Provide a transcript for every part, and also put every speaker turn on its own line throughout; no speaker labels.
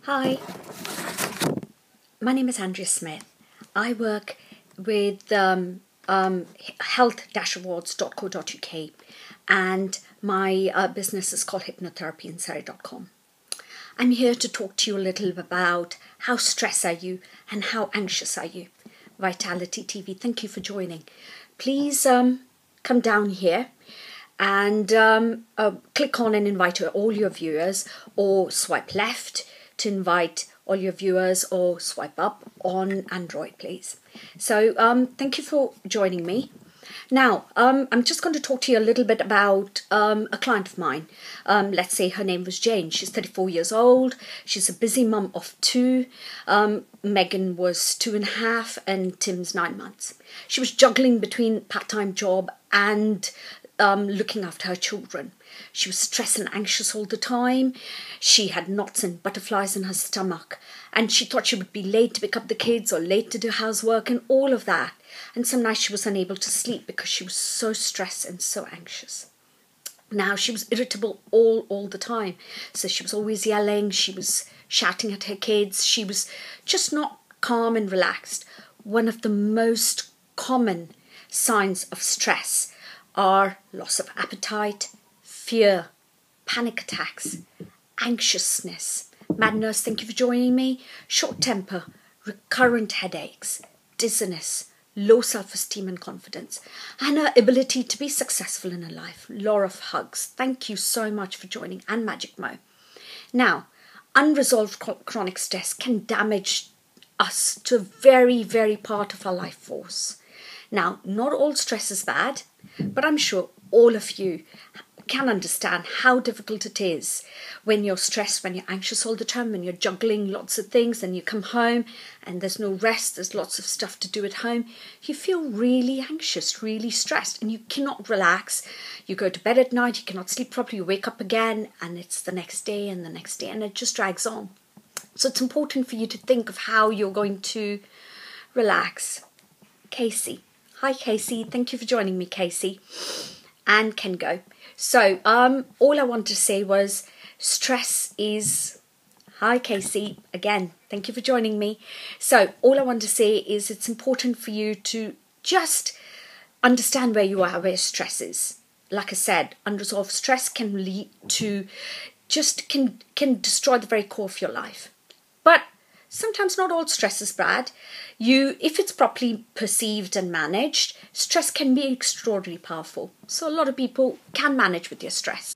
Hi, my name is Andrea Smith. I work with health-awards.co.uk and my business is called Hypnotherapy in Surrey.com. I'm here to talk to you a little about how stressed are you and how anxious are you. Vitality TV, thank you for joining. Please come down here and click on and invite all your viewers, or swipe left to invite all your viewers, or swipe up on Android, please. So thank you for joining me. Now, I'm just going to talk to you a little bit about a client of mine. Let's say her name was Jane. She's 34 years old. She's a busy mum of two. Megan was 2.5 and Tim's 9 months. She was juggling between part-time job and looking after her children. She was stressed and anxious all the time. She had knots and butterflies in her stomach, and she thought she would be late to pick up the kids or late to do housework and all of that. And some nights she was unable to sleep because she was so stressed and so anxious. Now, she was irritable all the time. So she was always yelling. She was shouting at her kids. She was just not calm and relaxed. One of the most common signs of stress are loss of appetite, fear, panic attacks, anxiousness. Mad Nurse, thank you for joining me. Short temper, recurrent headaches, dizziness, low self-esteem and confidence, and her ability to be successful in her life. Law of Hugs, thank you so much for joining, and Magic Mo. Now, unresolved chronic stress can damage us to a very part of our life force. Now, not all stress is bad, but I'm sure all of you can understand how difficult it is when you're stressed, when you're anxious all the time, when you're juggling lots of things and you come home and there's no rest, there's lots of stuff to do at home. You feel really anxious, really stressed, and you cannot relax. You go to bed at night, you cannot sleep properly, you wake up again, and it's the next day and the next day, and it just drags on. So it's important for you to think of how you're going to relax. Casey. Hi, Casey. Thank you for joining me, Casey. And Ken Go. So all I wanted to say was stress is... Hi, Casey. Again, thank you for joining me. So all I want to say is it's important for you to just understand where you are, where stress is. Like I said, unresolved stress can lead to can destroy the very core of your life. But sometimes not all stress is bad. If it's properly perceived and managed, stress can be extraordinarily powerful. So a lot of people can manage with your stress.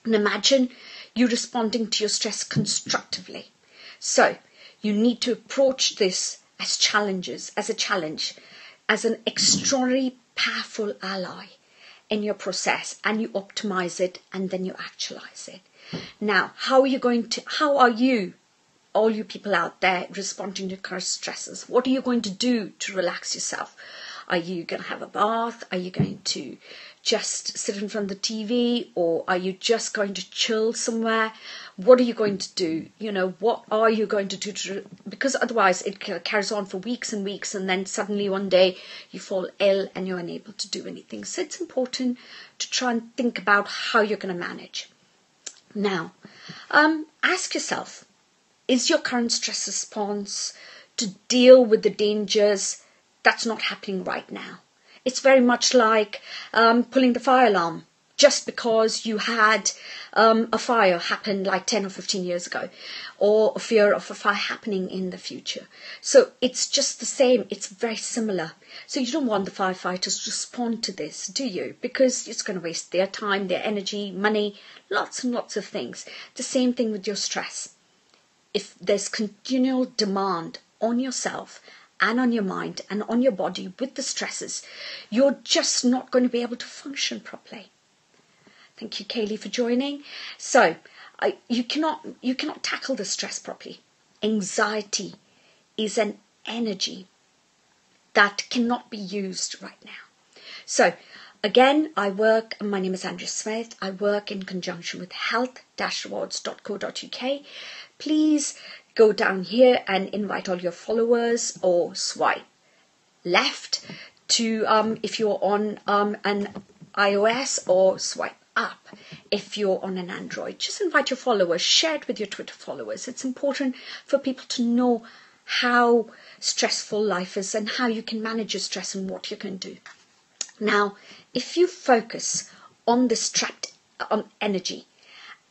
And imagine you responding to your stress constructively. So you need to approach this as challenges, as a challenge, as an extraordinarily powerful ally in your process, and you optimize it and then you actualize it. Now, how are you, all you people out there, responding to current stresses? What are you going to do to relax yourself? Are you going to have a bath? Are you going to just sit in front of the TV? Or are you just going to chill somewhere? What are you going to do? What are you going to do? Because otherwise it carries on for weeks and weeks, and then suddenly one day you fall ill and you're unable to do anything. So it's important to try and think about how you're going to manage. Now, ask yourself, is your current stress response to deal with the dangers that's not happening right now? It's very much like pulling the fire alarm just because you had a fire happen like 10 or 15 years ago, or a fear of a fire happening in the future. So it's just the same. It's very similar. So you don't want the firefighters to respond to this, do you? Because it's going to waste their time, their energy, money, lots and lots of things. The same thing with your stress. If there's continual demand on yourself and on your mind and on your body with the stresses, you're just not going to be able to function properly. Thank you, Kaylee, for joining. So you cannot tackle the stress properly. Anxiety is an energy that cannot be used right now. So again, my name is Andrea Smith. I work in conjunction with health-awards.co.uk. Please go down here and invite all your followers, or swipe left to if you're on an iOS, or swipe up if you're on an Android. Just invite your followers, share it with your Twitter followers. It's important for people to know how stressful life is and how you can manage your stress and what you can do. Now, if you focus on this trapped energy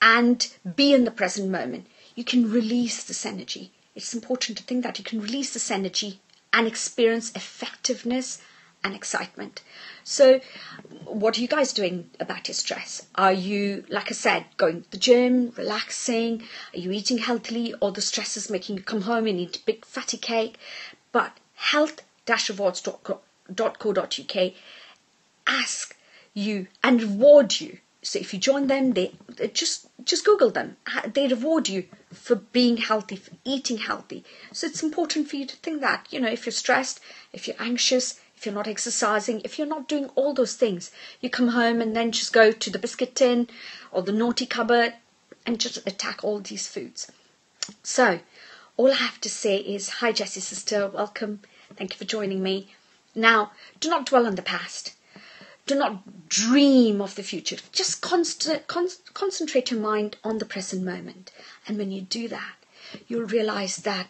and be in the present moment, you can release this energy. It's important to think that you can release this energy and experience effectiveness and excitement. So what are you guys doing about your stress? Are you, like I said, going to the gym, relaxing? Are you eating healthily, or the stress is making you come home and eat a big fatty cake? But health-rewards.co.uk ask you and reward you. So if you join them, they just Google them. They reward you for being healthy, for eating healthy. So it's important for you to think that, if you're stressed, if you're anxious, if you're not exercising, if you're not doing all those things, you come home and then just go to the biscuit tin or the naughty cupboard and just attack all these foods. So all I have to say is, hi Jessie sister, welcome. Thank you for joining me. Now, do not dwell on the past. Do not dream of the future. Just concentrate your mind on the present moment. And when you do that, you'll realize that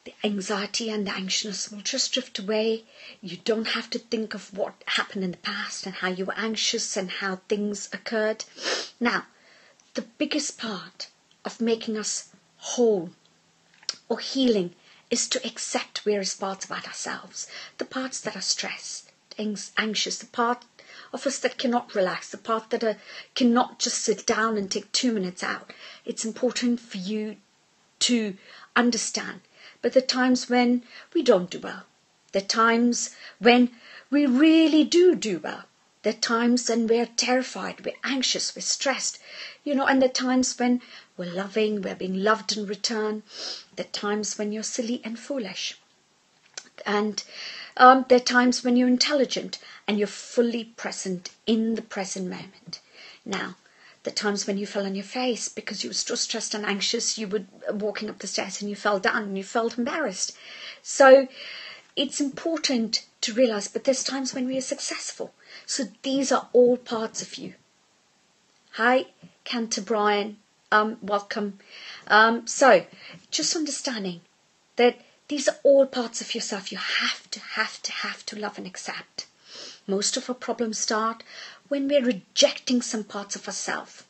the anxiety and the anxiousness will just drift away. You don't have to think of what happened in the past and how you were anxious and how things occurred. Now, the biggest part of making us whole or healing is to accept various parts about ourselves. The parts that are stressed, anxious, the part of us that cannot relax, the part that cannot just sit down and take 2 minutes out. It's important for you to understand. But the times when we don't do well, the times when we really do well, the times when we're terrified, we're anxious, we're stressed, and the times when we're loving, we're being loved in return, the times when you're silly and foolish. And there are times when you're intelligent and you're fully present in the present moment. Now, the times when you fell on your face because you were so stressed and anxious, you were walking up the stairs and you fell down and you felt embarrassed. So it's important to realize, but there's times when we are successful. So these are all parts of you. Hi, Cantor Brian, welcome. So just understanding that these are all parts of yourself you have to love and accept. Most of our problems start when we're rejecting some parts of ourselves.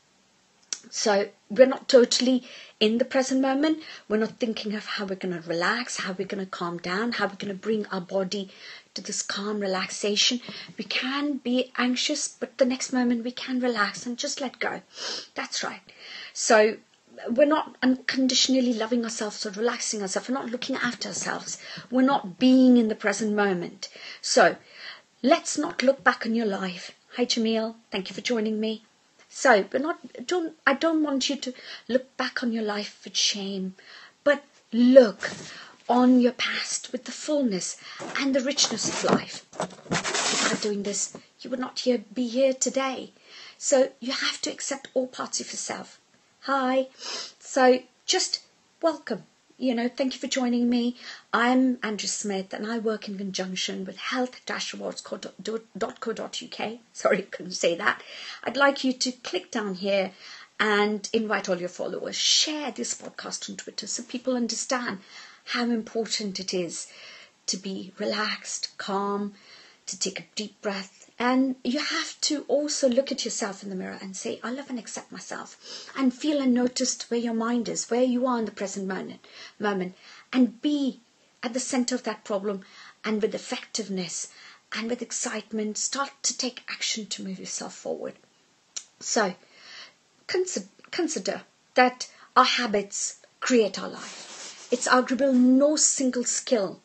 So we're not totally in the present moment. We're not thinking of how we're going to relax, how we're going to calm down, how we're going to bring our body to this calm relaxation. We can be anxious, but the next moment we can relax and just let go. That's right. So we're not unconditionally loving ourselves or relaxing ourselves. We're not looking after ourselves. We're not being in the present moment. So let's not look back on your life. Hi, Jamil. Thank you for joining me. So I don't want you to look back on your life with shame, but look on your past with the fullness and the richness of life. Without doing this, you would not be here today. So you have to accept all parts of yourself. Hi. So just welcome. Thank you for joining me. I'm Andrea Smith and I work in conjunction with health-rewards.co.uk. Sorry, I couldn't say that. I'd like you to click down here and invite all your followers. Share this podcast on Twitter so people understand how important it is to be relaxed, calm, to take a deep breath. And you have to also look at yourself in the mirror and say, I love and accept myself, and feel and notice where your mind is, where you are in the present moment, and be at the center of that problem, and with effectiveness and with excitement, start to take action to move yourself forward. So consider that our habits create our life. It's arguable no single skill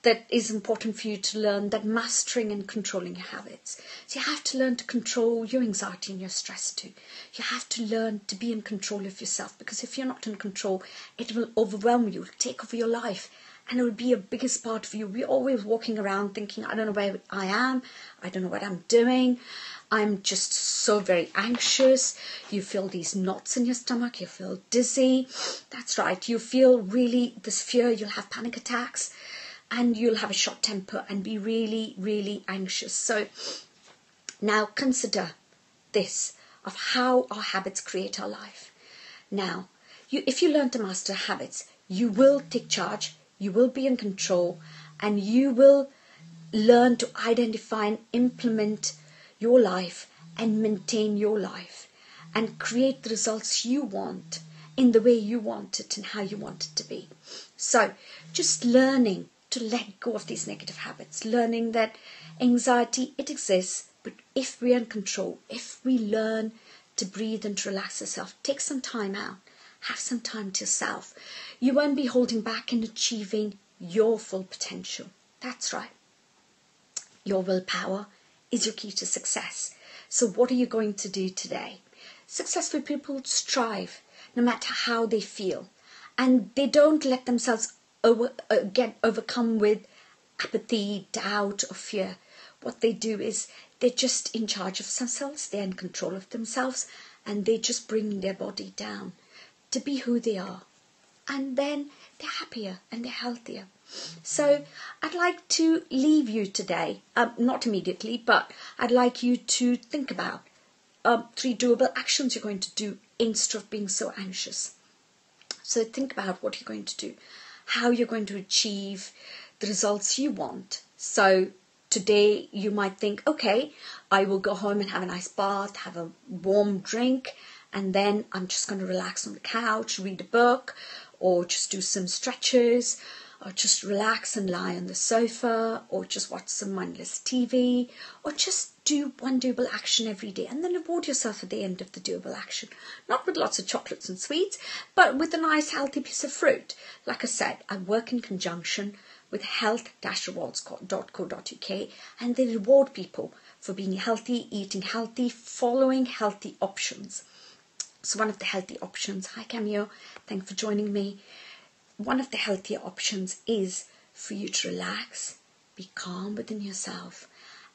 that is important for you to learn that mastering and controlling your habits. So you have to learn to control your anxiety and your stress too. You have to learn to be in control of yourself, because if you're not in control, it will overwhelm you, take over your life, and it will be a biggest part of you. We're always walking around thinking, I don't know where I am, I don't know what I'm doing, I'm just so very anxious. You feel these knots in your stomach, you feel dizzy. That's right, you feel really this fear, you'll have panic attacks, and you'll have a short temper and be really, really anxious. So now consider this. of how our habits create our life. Now, if you learn to master habits, you will take charge, you will be in control, and you will learn to identify and implement your life and maintain your life and create the results you want in the way you want it and how you want it to be. So just learning to let go of these negative habits, learning that anxiety, it exists, but if we're in control, if we learn to breathe and to relax ourselves, take some time out, have some time to yourself, you won't be holding back in achieving your full potential. That's right. Your willpower is your key to success. So what are you going to do today? Successful people strive no matter how they feel, and they don't let themselves get overcome with apathy, doubt or fear. What they do is they're just in charge of themselves, they're in control of themselves, and they just bring their body down to be who they are. And then they're happier and they're healthier. So I'd like to leave you today, not immediately, but I'd like you to think about 3 doable actions you're going to do instead of being so anxious. So think about what you're going to do, how you're going to achieve the results you want. So today you might think, okay, I will go home and have a nice bath, have a warm drink, and then I'm just going to relax on the couch, read a book, or just do some stretches, or just relax and lie on the sofa, or just watch some mindless TV, or just do one doable action every day, and then reward yourself at the end of the doable action. Not with lots of chocolates and sweets, but with a nice healthy piece of fruit. Like I said, I work in conjunction with health-rewards.co.uk, and they reward people for being healthy, eating healthy, following healthy options. So one of the healthy options, hi Cameo, thanks for joining me. One of the healthier options is for you to relax, be calm within yourself,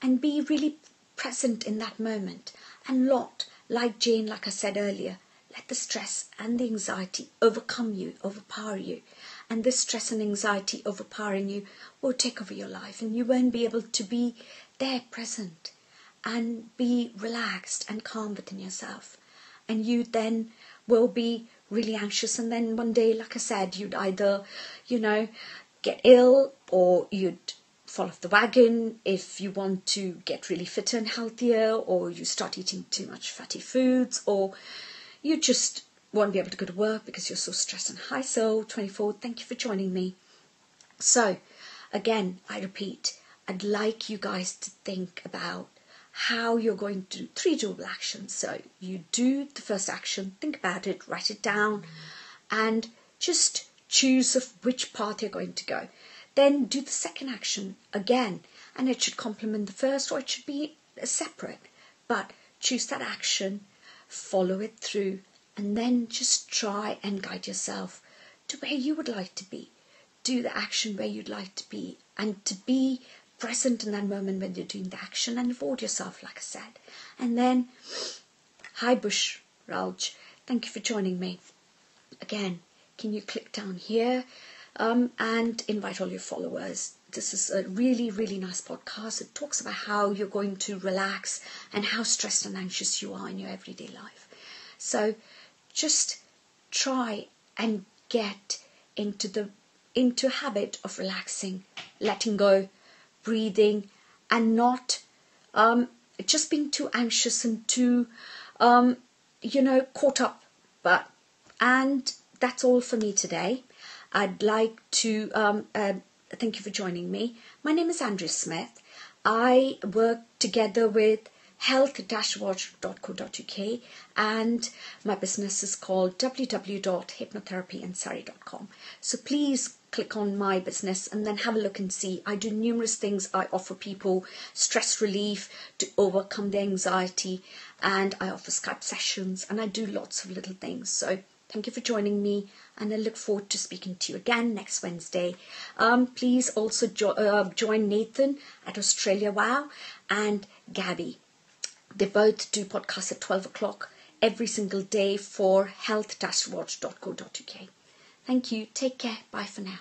and be really present in that moment. And not, like Jane, like I said earlier, let the stress and the anxiety overcome you, overpower you. And this stress and anxiety overpowering you will take over your life, and you won't be able to be there present and be relaxed and calm within yourself. And you then will be really anxious, and then one day, like I said, you'd either, get ill, or you'd fall off the wagon if you want to get really fitter and healthier, or you start eating too much fatty foods, or you just won't be able to go to work because you're so stressed and high. So 24, thank you for joining me. So again, I repeat, I'd like you guys to think about how you're going to do 3 doable actions. So you do the first action, think about it, write it down, and just choose of which path you're going to go. Then do the second action again, and it should complement the first, or it should be separate. But choose that action, follow it through, and then just try and guide yourself to where you would like to be. Do the action where you'd like to be, and to be present in that moment when you're doing the action, and reward yourself, like I said. And then, hi Bush Raj, thank you for joining me. Again, can you click down here and invite all your followers? This is a really, really nice podcast. It talks about how you're going to relax and how stressed and anxious you are in your everyday life. So just try and get into a habit of relaxing, letting go, breathing, and not just being too anxious and too caught up. And that's all for me today. I'd like to thank you for joining me. My name is Andrea Smith. I work together with health-watch.co.uk, and my business is called www.hypnotherapyinsurrey.com. So please click on my business and then have a look and see. I do numerous things. I offer people stress relief to overcome their anxiety, and I offer Skype sessions, and I do lots of little things. So thank you for joining me, and I look forward to speaking to you again next Wednesday. Please also join Nathan at Australia Wow and Gabby. They both do podcasts at 12 o'clock every single day for health-watch.co.uk. Thank you. Take care. Bye for now.